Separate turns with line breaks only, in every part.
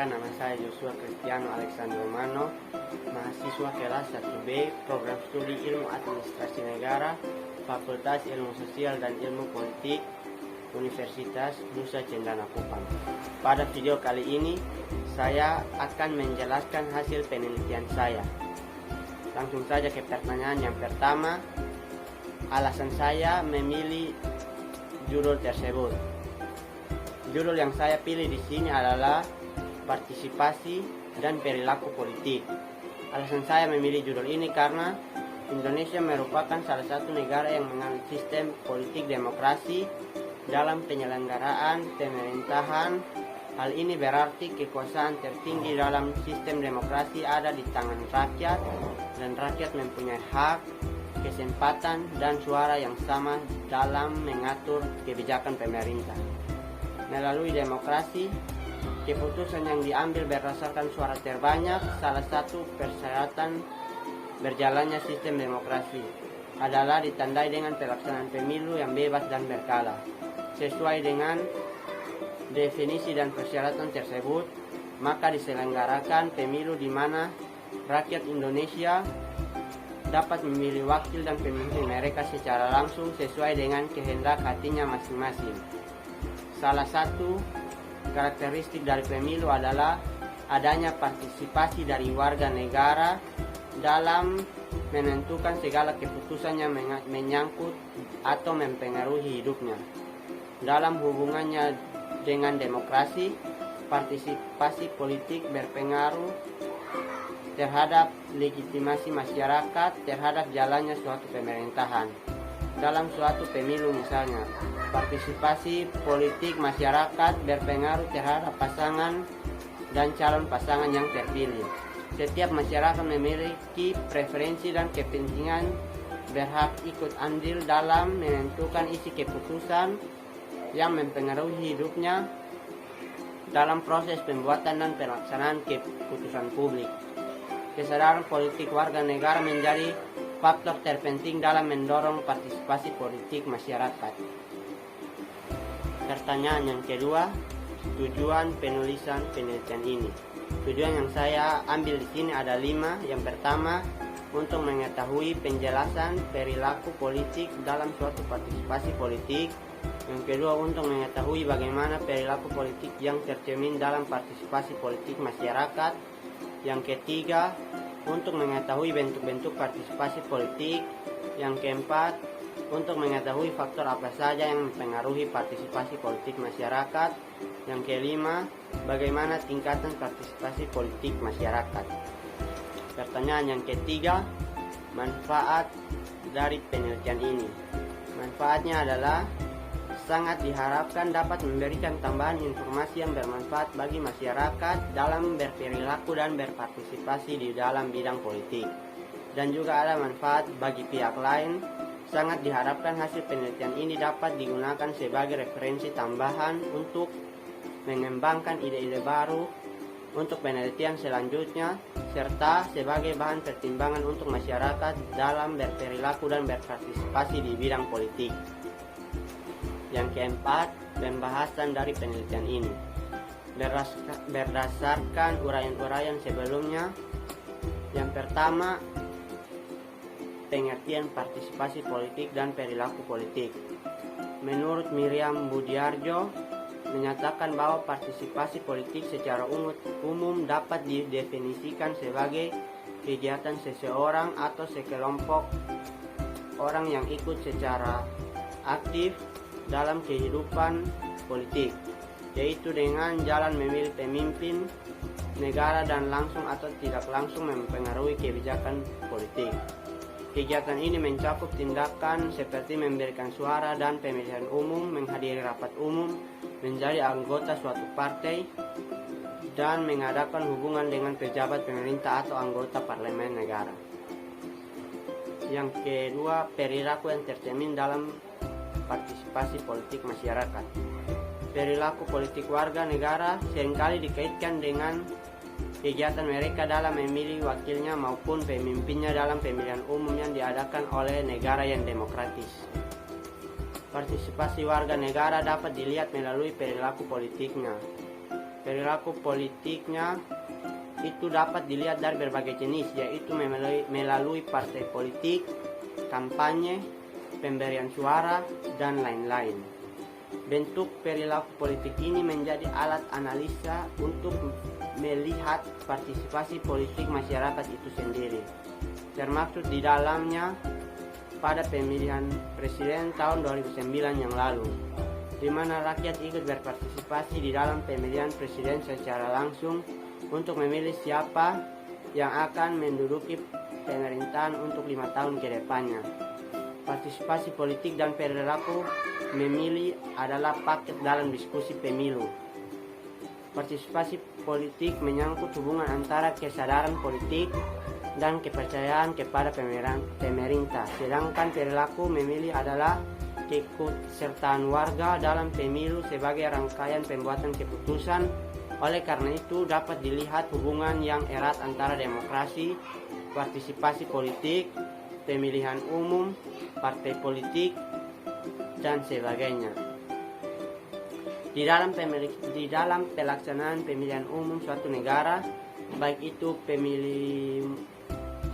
nama saya Joshua Cristiano Alexander Romano, mahasiswa kelas 1B, program studi Ilmu Administrasi Negara, Fakultas Ilmu Sosial dan Ilmu Politik, Universitas Nusa Cendana Kupang. Pada video kali ini, saya akan menjelaskan hasil penelitian saya. Langsung saja ke pertanyaan yang pertama, alasan saya memilih judul tersebut. Judul yang saya pilih di sini adalah partisipasi dan perilaku politik. Alasan saya memilih judul ini karena Indonesia merupakan salah satu negara yang menganut sistem politik demokrasi dalam penyelenggaraan pemerintahan. Hal ini berarti kekuasaan tertinggi dalam sistem demokrasi ada di tangan rakyat, dan rakyat mempunyai hak, kesempatan, dan suara yang sama dalam mengatur kebijakan pemerintah. Melalui demokrasi, keputusan yang diambil berdasarkan suara terbanyak. Salah satu persyaratan berjalannya sistem demokrasi adalah ditandai dengan pelaksanaan pemilu yang bebas dan berkala. Sesuai dengan definisi dan persyaratan tersebut, maka diselenggarakan pemilu di mana rakyat Indonesia dapat memilih wakil dan pemimpin mereka secara langsung sesuai dengan kehendak hatinya masing-masing. Salah satu karakteristik dari pemilu adalah adanya partisipasi dari warga negara dalam menentukan segala keputusan yang menyangkut atau mempengaruhi hidupnya. Dalam hubungannya dengan demokrasi, partisipasi politik berpengaruh terhadap legitimasi masyarakat terhadap jalannya suatu pemerintahan. Dalam suatu pemilu misalnya, partisipasi politik masyarakat berpengaruh terhadap pasangan dan calon pasangan yang terpilih. Setiap masyarakat memiliki preferensi dan kepentingan, berhak ikut andil dalam menentukan isi keputusan yang mempengaruhi hidupnya dalam proses pembuatan dan pelaksanaan keputusan publik. Kesadaran politik warga negara menjadi faktor terpenting dalam mendorong partisipasi politik masyarakat. Pertanyaan yang kedua, tujuan penulisan penelitian ini. Tujuan yang saya ambil di sini ada 5. Yang pertama, untuk mengetahui penjelasan perilaku politik dalam suatu partisipasi politik. Yang kedua, untuk mengetahui bagaimana perilaku politik yang tercermin dalam partisipasi politik masyarakat. Yang ketiga, untuk mengetahui bentuk-bentuk partisipasi politik. Yang keempat, untuk mengetahui faktor apa saja yang mempengaruhi partisipasi politik masyarakat. Yang kelima, bagaimana tingkatan partisipasi politik masyarakat. Pertanyaan yang ketiga, manfaat dari penelitian ini. Manfaatnya adalah sangat diharapkan dapat memberikan tambahan informasi yang bermanfaat bagi masyarakat dalam berperilaku dan berpartisipasi di dalam bidang politik. Dan juga ada manfaat bagi pihak lain. Sangat diharapkan hasil penelitian ini dapat digunakan sebagai referensi tambahan untuk mengembangkan ide-ide baru untuk penelitian selanjutnya, serta sebagai bahan pertimbangan untuk masyarakat dalam berperilaku dan berpartisipasi di bidang politik. Yang keempat, pembahasan dari penelitian ini. Berdasarkan uraian-uraian sebelumnya, yang pertama, pengertian partisipasi politik dan perilaku politik. Menurut Miriam Budiarjo, menyatakan bahwa partisipasi politik secara umum dapat didefinisikan sebagai kegiatan seseorang atau sekelompok orang yang ikut secara aktif dalam kehidupan politik, yaitu dengan jalan memilih pemimpin negara dan langsung atau tidak langsung mempengaruhi kebijakan politik. Kegiatan ini mencakup tindakan seperti memberikan suara dan pemilihan umum, menghadiri rapat umum, menjadi anggota suatu partai, dan mengadakan hubungan dengan pejabat pemerintah atau anggota parlemen negara. Yang kedua, perilaku yang tercermin dalam partisipasi politik masyarakat. Perilaku politik warga negara seringkali dikaitkan dengan kegiatan mereka dalam memilih wakilnya maupun pemimpinnya dalam pemilihan umum yang diadakan oleh negara yang demokratis. Partisipasi warga negara dapat dilihat melalui perilaku politiknya. Perilaku politiknya itu dapat dilihat dari berbagai jenis, yaitu melalui partai politik, kampanye, pemberian suara, dan lain-lain. Bentuk perilaku politik ini menjadi alat analisa untuk melihat partisipasi politik masyarakat itu sendiri, termasuk di dalamnya pada pemilihan presiden tahun 2009 yang lalu, di mana rakyat ikut berpartisipasi di dalam pemilihan presiden secara langsung untuk memilih siapa yang akan menduduki pemerintahan untuk 5 tahun ke depannya. Partisipasi politik dan perilaku memilih adalah paket dalam diskusi pemilu. Partisipasi politik menyangkut hubungan antara kesadaran politik dan kepercayaan kepada pemerintah, sedangkan perilaku memilih adalah keikutsertaan warga dalam pemilu sebagai rangkaian pembuatan keputusan. Oleh karena itu dapat dilihat hubungan yang erat antara demokrasi, partisipasi politik, pemilihan umum, partai politik, dan sebagainya. Di dalam pelaksanaan pemilihan umum suatu negara, baik itu pemilih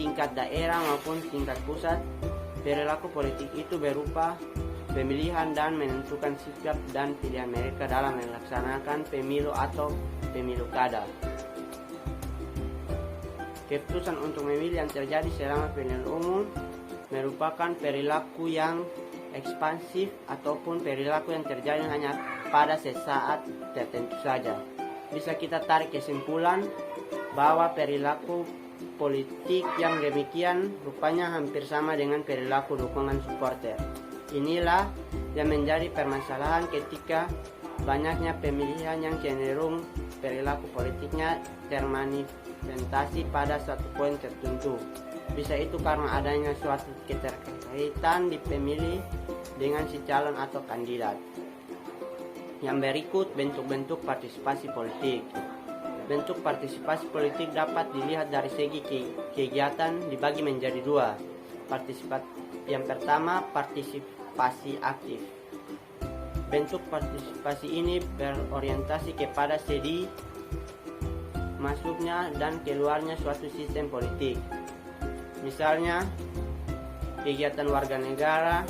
tingkat daerah maupun tingkat pusat, perilaku politik itu berupa pemilihan dan menentukan sikap dan pilihan mereka dalam melaksanakan pemilu atau pemilu kada. Keputusan untuk memilih yang terjadi selama pemilihan umum merupakan perilaku yang ekspansif ataupun perilaku yang terjadi hanya pada sesaat tertentu saja. Bisa kita tarik kesimpulan bahwa perilaku politik yang demikian rupanya hampir sama dengan perilaku dukungan supporter. Inilah yang menjadi permasalahan ketika banyaknya pemilihan yang cenderung perilaku politiknya termanifestasi pada suatu poin tertentu. Bisa itu karena adanya suatu keterkaitan di pemilih dengan si calon atau kandidat. Yang berikut bentuk-bentuk partisipasi politik. Bentuk partisipasi politik dapat dilihat dari segi kegiatan dibagi menjadi dua. Yang pertama, partisipasi aktif. Bentuk partisipasi ini berorientasi kepada sedi masuknya dan keluarnya suatu sistem politik. Misalnya, kegiatan warga negara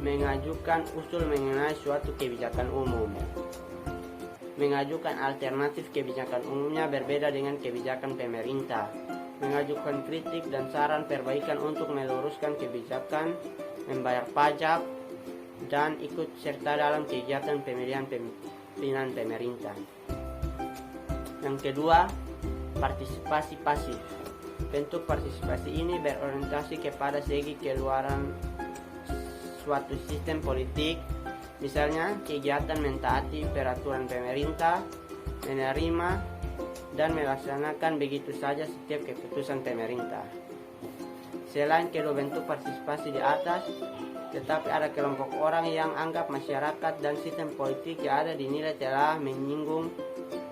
mengajukan usul mengenai suatu kebijakan umum. Mengajukan alternatif kebijakan umumnya berbeda dengan kebijakan pemerintah. Mengajukan kritik dan saran perbaikan untuk meluruskan kebijakan, membayar pajak, dan ikut serta dalam kegiatan pemilihan pimpinan pemerintah. Yang kedua, partisipasi pasif. Bentuk partisipasi ini berorientasi kepada segi keluaran suatu sistem politik, misalnya kegiatan mentaati peraturan pemerintah, menerima dan melaksanakan begitu saja setiap keputusan pemerintah. Selain kedua bentuk partisipasi di atas, tetapi ada kelompok orang yang anggap masyarakat dan sistem politik yang ada dinilai telah menyinggung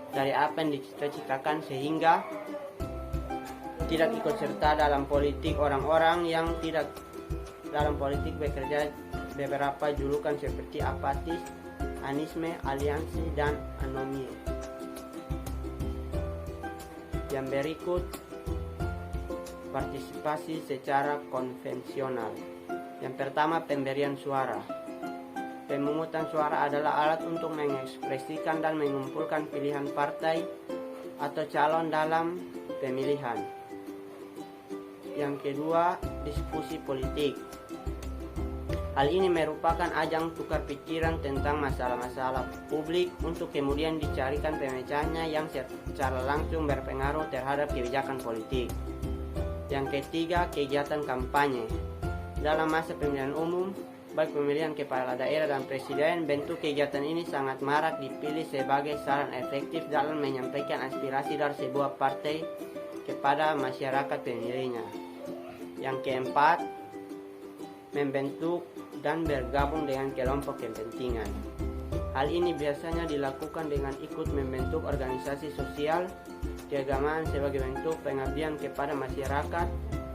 dari apa yang dicita-citakan sehingga tidak ikut serta dalam politik. Orang-orang yang tidak dalam politik bekerja beberapa julukan seperti apatis, anisme, aliansi, dan anomie. Yang berikut, partisipasi secara konvensional. Yang pertama, pemberian suara. Pemungutan suara adalah alat untuk mengekspresikan dan mengumpulkan pilihan partai atau calon dalam pemilihan. Yang kedua, diskusi politik. Hal ini merupakan ajang tukar pikiran tentang masalah-masalah publik untuk kemudian dicarikan pemecahannya yang secara langsung berpengaruh terhadap kebijakan politik. Yang ketiga, kegiatan kampanye. Dalam masa pemilihan umum, baik pemilihan kepala daerah dan presiden, bentuk kegiatan ini sangat marak dipilih sebagai saran efektif dalam menyampaikan aspirasi dari sebuah partai kepada masyarakat pemilihnya. Yang keempat, membentuk dan bergabung dengan kelompok kepentingan. Hal ini biasanya dilakukan dengan ikut membentuk organisasi sosial keagamaan sebagai bentuk pengabdian kepada masyarakat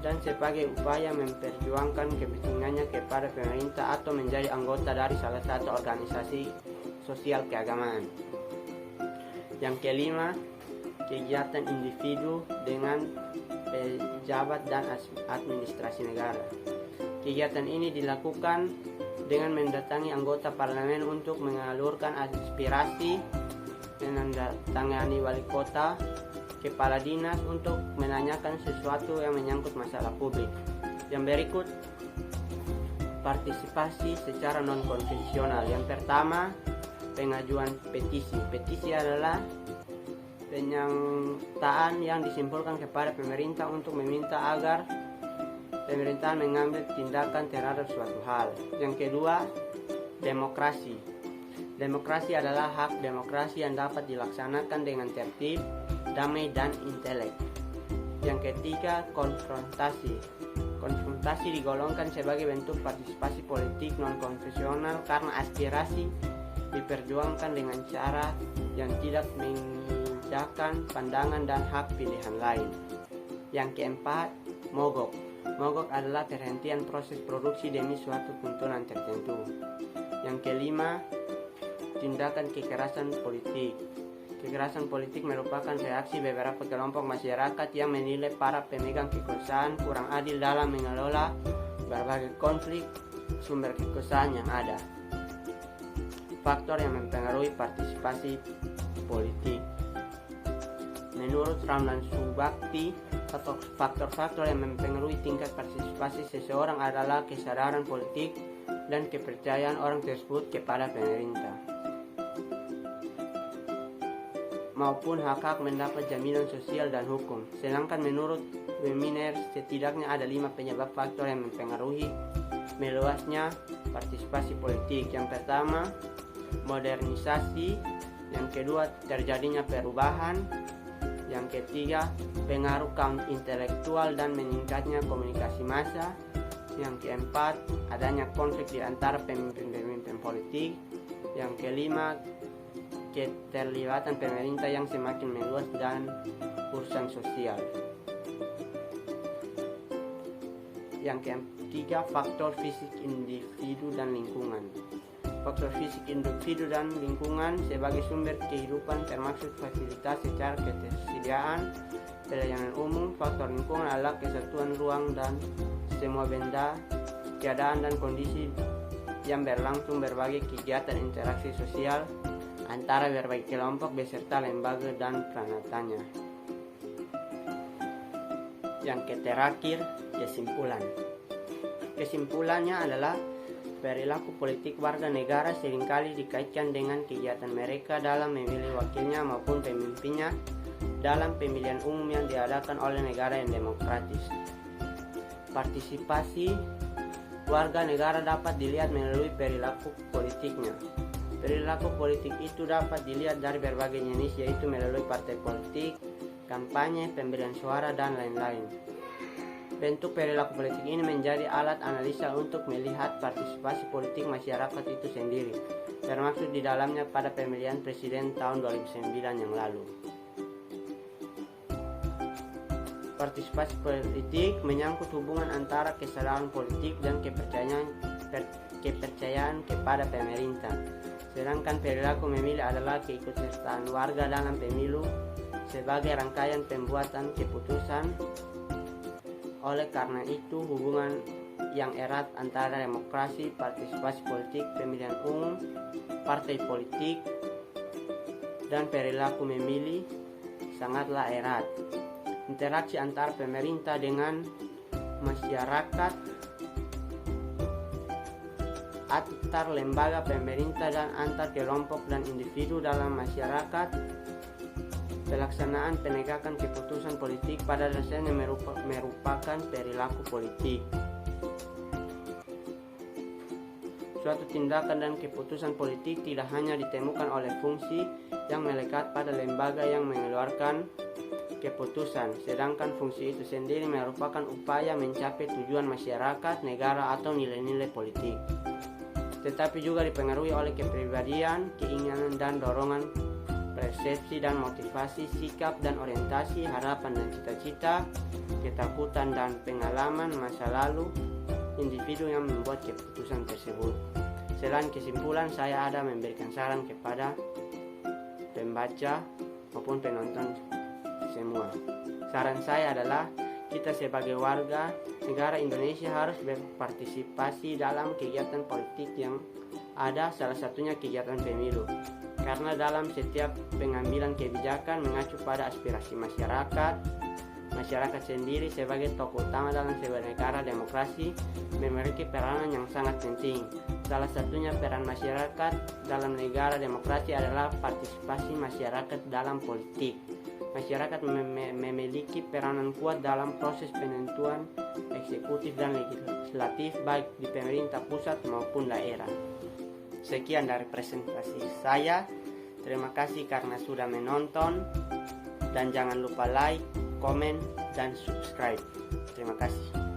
dan sebagai upaya memperjuangkan kepentingannya kepada pemerintah atau menjadi anggota dari salah satu organisasi sosial keagamaan. Yang kelima, kegiatan individu dengan pejabat dan administrasi negara. Kegiatan ini dilakukan dengan mendatangi anggota parlemen untuk mengalurkan aspirasi, menandatangani wali kota, kepala dinas untuk menanyakan sesuatu yang menyangkut masalah publik. Yang berikut, partisipasi secara non-konvensional. Yang pertama, pengajuan petisi. Petisi adalah pernyataan yang disimpulkan kepada pemerintah untuk meminta agar pemerintah mengambil tindakan terhadap suatu hal. Yang kedua, demokrasi. Demokrasi adalah hak demokrasi yang dapat dilaksanakan dengan tertib, damai, dan intelek. Yang ketiga, konfrontasi. Konfrontasi digolongkan sebagai bentuk partisipasi politik non-konvensional karena aspirasi diperjuangkan dengan cara yang tidak menginjakan pandangan dan hak pilihan lain. Yang keempat, mogok. Mogok adalah perhentian proses produksi demi suatu tuntunan tertentu. Yang kelima, tindakan kekerasan politik. Kekerasan politik merupakan reaksi beberapa kelompok masyarakat yang menilai para pemegang kekuasaan kurang adil dalam mengelola berbagai konflik sumber kekuasaan yang ada. Faktor yang mempengaruhi partisipasi politik. Menurut Ramlan Subakti, faktor-faktor yang mempengaruhi tingkat partisipasi seseorang adalah kesadaran politik dan kepercayaan orang tersebut kepada pemerintah, maupun hak-hak mendapat jaminan sosial dan hukum. Sedangkan menurut Weminer, setidaknya ada 5 penyebab faktor yang mempengaruhi meluasnya partisipasi politik. Yang pertama, modernisasi. Yang kedua, terjadinya perubahan. Yang ketiga, pengaruh kaum intelektual dan meningkatnya komunikasi massa. Yang keempat, adanya konflik di antara pemimpin-pemimpin politik. Yang kelima, keterlibatan pemerintah yang semakin meluas dan urusan sosial. Yang ketiga, faktor fisik individu dan lingkungan. Faktor fisik individu dan lingkungan sebagai sumber kehidupan termasuk fasilitas secara ketersediaan pelayanan umum. Faktor lingkungan adalah kesatuan ruang dan semua benda, keadaan dan kondisi yang berlangsung berbagai kegiatan interaksi sosial antara berbagai kelompok beserta lembaga dan peranatanya. Yang terakhir, kesimpulan. Kesimpulannya adalah perilaku politik warga negara seringkali dikaitkan dengan kegiatan mereka dalam memilih wakilnya maupun pemimpinnya dalam pemilihan umum yang diadakan oleh negara yang demokratis. Partisipasi warga negara dapat dilihat melalui perilaku politiknya. Perilaku politik itu dapat dilihat dari berbagai jenis, yaitu melalui partai politik, kampanye, pemberian suara, dan lain-lain. Bentuk perilaku politik ini menjadi alat analisa untuk melihat partisipasi politik masyarakat itu sendiri, termasuk di dalamnya pada pemilihan presiden tahun 2009 yang lalu. Partisipasi politik menyangkut hubungan antara kesadaran politik dan kepercayaan kepada pemerintah. Sedangkan perilaku memilih adalah keikutsertaan warga dalam pemilu sebagai rangkaian pembuatan keputusan. Oleh karena itu, hubungan yang erat antara demokrasi, partisipasi politik, pemilihan umum, partai politik, dan perilaku memilih sangatlah erat. Interaksi antara pemerintah dengan masyarakat, antar lembaga pemerintah dan antar kelompok dan individu dalam masyarakat, pelaksanaan penegakan keputusan politik pada dasarnya merupakan perilaku politik. Suatu tindakan dan keputusan politik tidak hanya ditemukan oleh fungsi yang melekat pada lembaga yang mengeluarkan keputusan, sedangkan fungsi itu sendiri merupakan upaya mencapai tujuan masyarakat, negara, atau nilai-nilai politik. Tetapi juga dipengaruhi oleh kepribadian, keinginan dan dorongan, persepsi dan motivasi, sikap dan orientasi, harapan dan cita-cita, ketakutan dan pengalaman masa lalu individu yang membuat keputusan tersebut. Selain kesimpulan, saya ada memberikan saran kepada pembaca maupun penonton semua. Saran saya adalah kita sebagai warga negara Indonesia harus berpartisipasi dalam kegiatan politik yang ada, salah satunya kegiatan pemilu. Karena dalam setiap pengambilan kebijakan mengacu pada aspirasi masyarakat. Masyarakat sendiri sebagai tokoh utama dalam sebuah negara demokrasi memiliki peranan yang sangat penting. Salah satunya peran masyarakat dalam negara demokrasi adalah partisipasi masyarakat dalam politik. Masyarakat memiliki peranan kuat dalam proses penentuan eksekutif dan legislatif baik di pemerintah pusat maupun daerah. Sekian dari presentasi saya. Terima kasih karena sudah menonton dan jangan lupa like, komen, dan subscribe. Terima kasih.